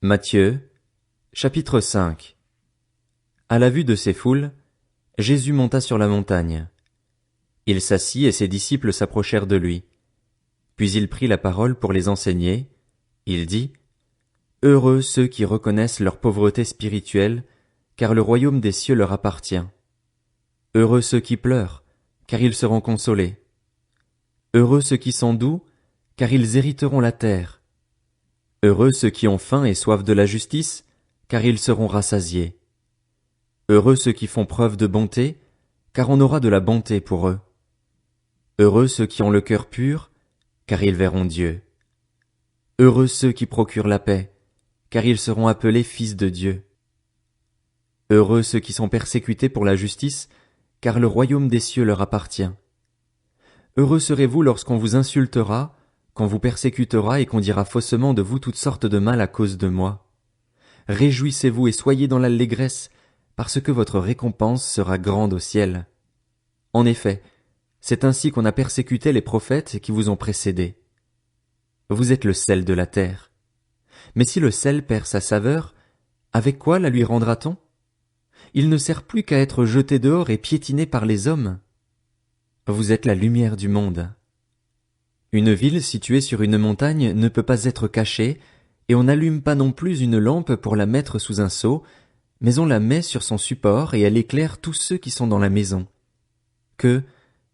Matthieu, chapitre 5. À la vue de ces foules, Jésus monta sur la montagne. Il s'assit et ses disciples s'approchèrent de lui. Puis il prit la parole pour les enseigner. Il dit, « Heureux ceux qui reconnaissent leur pauvreté spirituelle, car le royaume des cieux leur appartient. Heureux ceux qui pleurent, car ils seront consolés. Heureux ceux qui sont doux, car ils hériteront la terre. Heureux ceux qui ont faim et soif de la justice, car ils seront rassasiés. Heureux ceux qui font preuve de bonté, car on aura de la bonté pour eux. Heureux ceux qui ont le cœur pur, car ils verront Dieu. Heureux ceux qui procurent la paix, car ils seront appelés fils de Dieu. Heureux ceux qui sont persécutés pour la justice, car le royaume des cieux leur appartient. Heureux serez-vous lorsqu'on vous insultera, qu'on vous persécutera et qu'on dira faussement de vous toutes sortes de mal à cause de moi. Réjouissez-vous et soyez dans l'allégresse, parce que votre récompense sera grande au ciel. En effet, c'est ainsi qu'on a persécuté les prophètes qui vous ont précédés. Vous êtes le sel de la terre. Mais si le sel perd sa saveur, avec quoi la lui rendra-t-on? Il ne sert plus qu'à être jeté dehors et piétiné par les hommes. Vous êtes la lumière du monde. Une ville située sur une montagne ne peut pas être cachée, et on n'allume pas non plus une lampe pour la mettre sous un seau, mais on la met sur son support et elle éclaire tous ceux qui sont dans la maison. Que,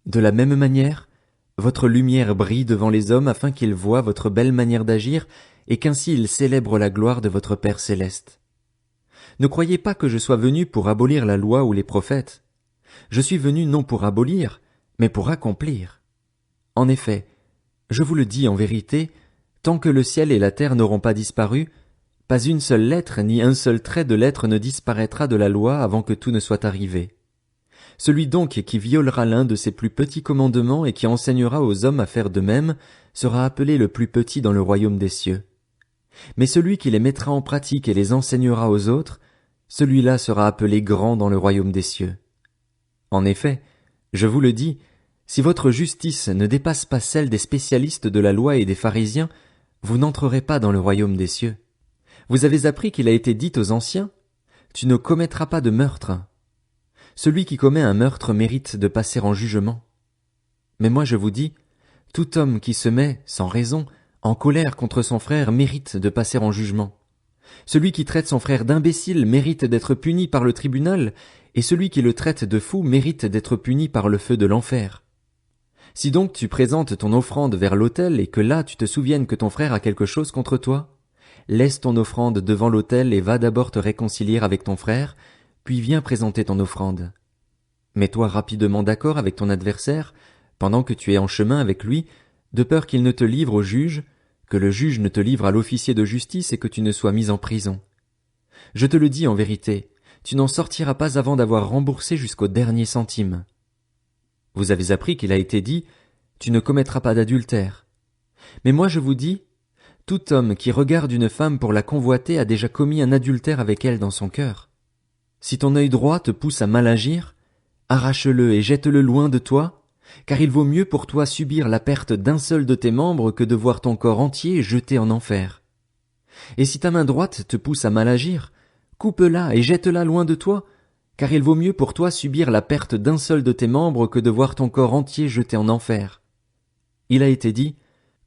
de la même manière, votre lumière brille devant les hommes afin qu'ils voient votre belle manière d'agir et qu'ainsi ils célèbrent la gloire de votre Père céleste. Ne croyez pas que je sois venu pour abolir la loi ou les prophètes. Je suis venu non pour abolir, mais pour accomplir. En effet, je vous le dis en vérité, tant que le ciel et la terre n'auront pas disparu, pas une seule lettre ni un seul trait de lettre ne disparaîtra de la loi avant que tout ne soit arrivé. Celui donc qui violera l'un de ces plus petits commandements et qui enseignera aux hommes à faire de même sera appelé le plus petit dans le royaume des cieux. Mais celui qui les mettra en pratique et les enseignera aux autres, celui-là sera appelé grand dans le royaume des cieux. En effet, je vous le dis, si votre justice ne dépasse pas celle des spécialistes de la loi et des pharisiens, vous n'entrerez pas dans le royaume des cieux. Vous avez appris qu'il a été dit aux anciens, « Tu ne commettras pas de meurtre. » Celui qui commet un meurtre mérite de passer en jugement. Mais moi je vous dis, tout homme qui se met, sans raison, en colère contre son frère mérite de passer en jugement. Celui qui traite son frère d'imbécile mérite d'être puni par le tribunal, et celui qui le traite de fou mérite d'être puni par le feu de l'enfer. Si donc tu présentes ton offrande vers l'autel et que là tu te souviennes que ton frère a quelque chose contre toi, laisse ton offrande devant l'autel et va d'abord te réconcilier avec ton frère, puis viens présenter ton offrande. Mets-toi rapidement d'accord avec ton adversaire, pendant que tu es en chemin avec lui, de peur qu'il ne te livre au juge, que le juge ne te livre à l'officier de justice et que tu ne sois mis en prison. Je te le dis en vérité, tu n'en sortiras pas avant d'avoir remboursé jusqu'au dernier centime. Vous avez appris qu'il a été dit, tu ne commettras pas d'adultère. Mais moi je vous dis, tout homme qui regarde une femme pour la convoiter a déjà commis un adultère avec elle dans son cœur. Si ton œil droit te pousse à mal agir, arrache-le et jette-le loin de toi, car il vaut mieux pour toi subir la perte d'un seul de tes membres que de voir ton corps entier jeté en enfer. Et si ta main droite te pousse à mal agir, coupe-la et jette-la loin de toi, car il vaut mieux pour toi subir la perte d'un seul de tes membres que de voir ton corps entier jeté en enfer. Il a été dit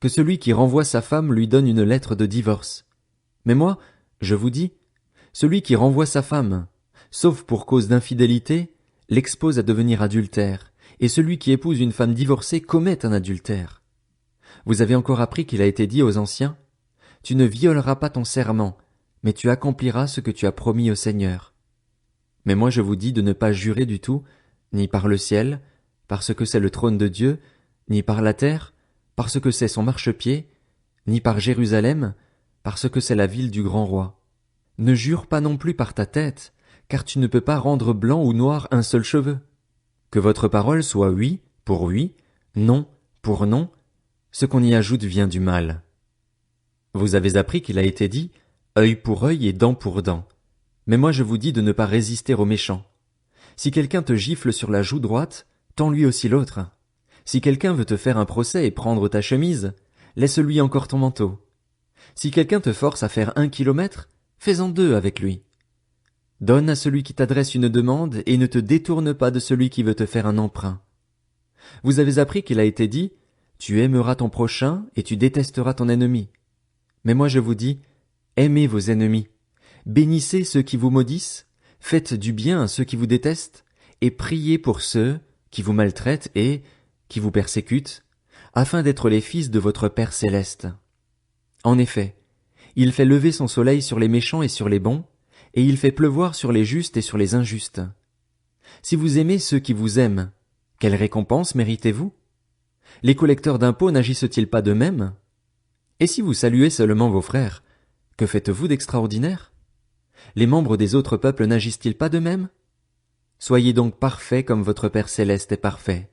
que celui qui renvoie sa femme lui donne une lettre de divorce. Mais moi, je vous dis, celui qui renvoie sa femme, sauf pour cause d'infidélité, l'expose à devenir adultère, et celui qui épouse une femme divorcée commet un adultère. Vous avez encore appris qu'il a été dit aux anciens, « Tu ne violeras pas ton serment, mais tu accompliras ce que tu as promis au Seigneur. » Mais moi je vous dis de ne pas jurer du tout, ni par le ciel, parce que c'est le trône de Dieu, ni par la terre, parce que c'est son marchepied, ni par Jérusalem, parce que c'est la ville du grand roi. Ne jure pas non plus par ta tête, car tu ne peux pas rendre blanc ou noir un seul cheveu. Que votre parole soit oui pour oui, non pour non, ce qu'on y ajoute vient du mal. Vous avez appris qu'il a été dit, œil pour œil et dent pour dent. Mais moi je vous dis de ne pas résister aux méchants. Si quelqu'un te gifle sur la joue droite, tends-lui aussi l'autre. Si quelqu'un veut te faire un procès et prendre ta chemise, laisse-lui encore ton manteau. Si quelqu'un te force à faire 1 kilomètre, fais-en 2 avec lui. Donne à celui qui t'adresse une demande et ne te détourne pas de celui qui veut te faire un emprunt. Vous avez appris qu'il a été dit, tu aimeras ton prochain et tu détesteras ton ennemi. Mais moi je vous dis, aimez vos ennemis, bénissez ceux qui vous maudissent, faites du bien à ceux qui vous détestent, et priez pour ceux qui vous maltraitent et qui vous persécutent, afin d'être les fils de votre Père céleste. En effet, il fait lever son soleil sur les méchants et sur les bons, et il fait pleuvoir sur les justes et sur les injustes. Si vous aimez ceux qui vous aiment, quelle récompense méritez-vous? Les collecteurs d'impôts n'agissent-ils pas de même? Et si vous saluez seulement vos frères, que faites-vous d'extraordinaire? Les membres des autres peuples n'agissent-ils pas de même? Soyez donc parfaits comme votre Père céleste est parfait.